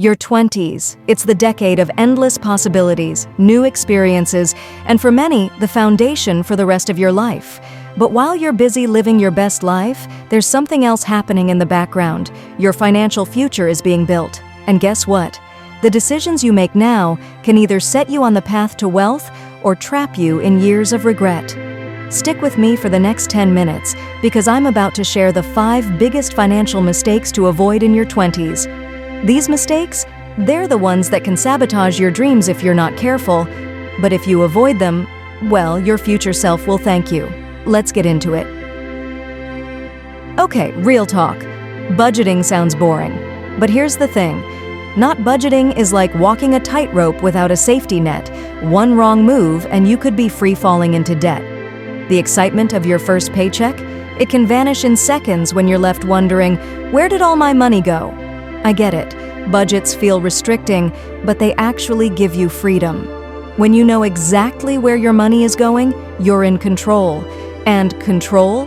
Your 20s, it's the decade of endless possibilities, new experiences, and for many, the foundation for the rest of your life. But while you're busy living your best life, there's something else happening in the background. Your financial future is being built. And guess what? The decisions you make now can either set you on the path to wealth or trap you in years of regret. Stick with me for the next 10 minutes because I'm about to share the 5 biggest financial mistakes to avoid in your 20s. These mistakes, they're the ones that can sabotage your dreams if you're not careful. But if you avoid them, well, your future self will thank you. Let's get into it. Okay, real talk. Budgeting sounds boring. But here's the thing. Not budgeting is like walking a tightrope without a safety net. One wrong move and you could be free falling into debt. The excitement of your first paycheck? It can vanish in seconds when you're left wondering, where did all my money go? I get it. Budgets feel restricting, but they actually give you freedom. When you know exactly where your money is going, you're in control. And control?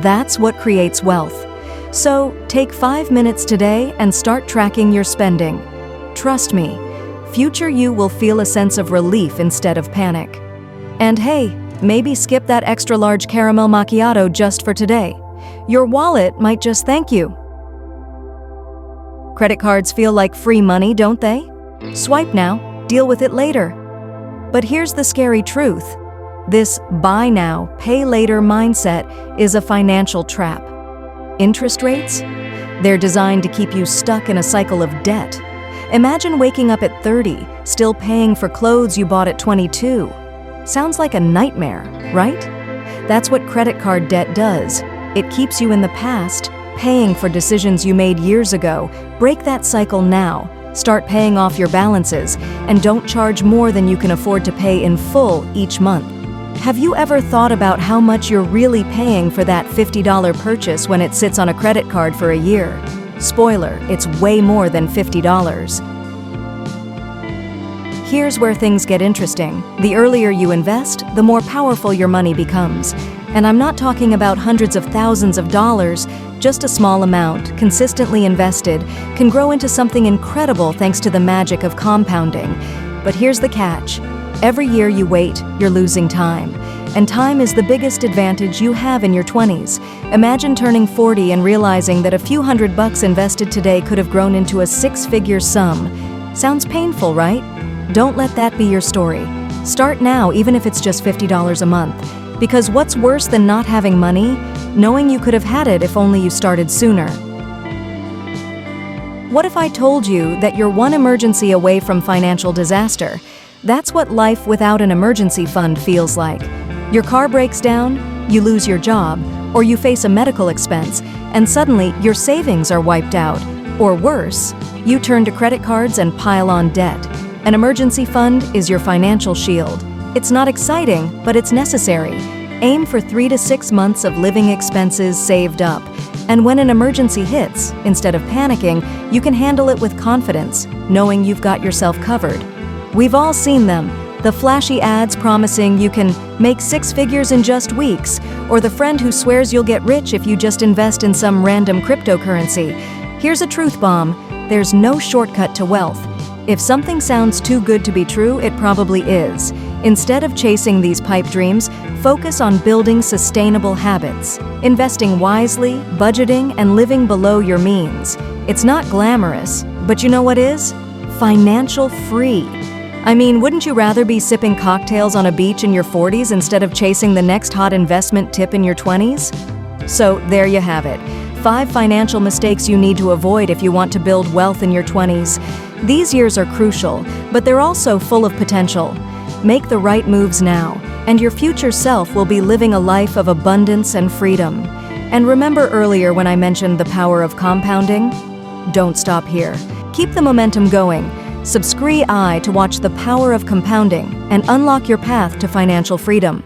That's what creates wealth. So, take 5 minutes today and start tracking your spending. Trust me, future you will feel a sense of relief instead of panic. And hey, maybe skip that extra large caramel macchiato just for today. Your wallet might just thank you. Credit cards feel like free money, don't they? Swipe now, deal with it later. But here's the scary truth. This buy now, pay later mindset is a financial trap. Interest rates? They're designed to keep you stuck in a cycle of debt. Imagine waking up at 30, still paying for clothes you bought at 22. Sounds like a nightmare, right? That's what credit card debt does. It keeps you in the past, paying for decisions you made years ago. Break that cycle now. Start paying off your balances, and don't charge more than you can afford to pay in full each month. Have you ever thought about how much you're really paying for that $50 purchase when it sits on a credit card for a year? Spoiler, it's way more than $50. Here's where things get interesting. The earlier you invest, the more powerful your money becomes. And I'm not talking about hundreds of thousands of dollars. Just a small amount, consistently invested, can grow into something incredible thanks to the magic of compounding. But here's the catch. Every year you wait, you're losing time. And time is the biggest advantage you have in your 20s. Imagine turning 40 and realizing that a few $100 invested today could have grown into a 6-figure sum. Sounds painful, right? Don't let that be your story. Start now, even if it's just $50 a month. Because what's worse than not having money? Knowing you could have had it if only you started sooner. What if I told you that you're one emergency away from financial disaster? That's what life without an emergency fund feels like. Your car breaks down, you lose your job, or you face a medical expense, and suddenly your savings are wiped out. Or worse, you turn to credit cards and pile on debt. An emergency fund is your financial shield. It's not exciting, but it's necessary. Aim for 3 to 6 months of living expenses saved up. And when an emergency hits, instead of panicking, you can handle it with confidence, knowing you've got yourself covered. We've all seen them. The flashy ads promising you can make 6 figures in just weeks, or the friend who swears you'll get rich if you just invest in some random cryptocurrency. Here's a truth bomb. There's no shortcut to wealth. If something sounds too good to be true, it probably is. Instead of chasing these pipe dreams, focus on building sustainable habits, investing wisely, budgeting, and living below your means. It's not glamorous, but you know what is? Financial free. I mean, wouldn't you rather be sipping cocktails on a beach in your 40s instead of chasing the next hot investment tip in your 20s? So there you have it. 5 financial mistakes you need to avoid if you want to build wealth in your 20s. These years are crucial, but they're also full of potential. Make the right moves now, and your future self will be living a life of abundance and freedom. And remember earlier when I mentioned the power of compounding? Don't stop here. Keep the momentum going. Subscribe to watch the power of compounding and unlock your path to financial freedom.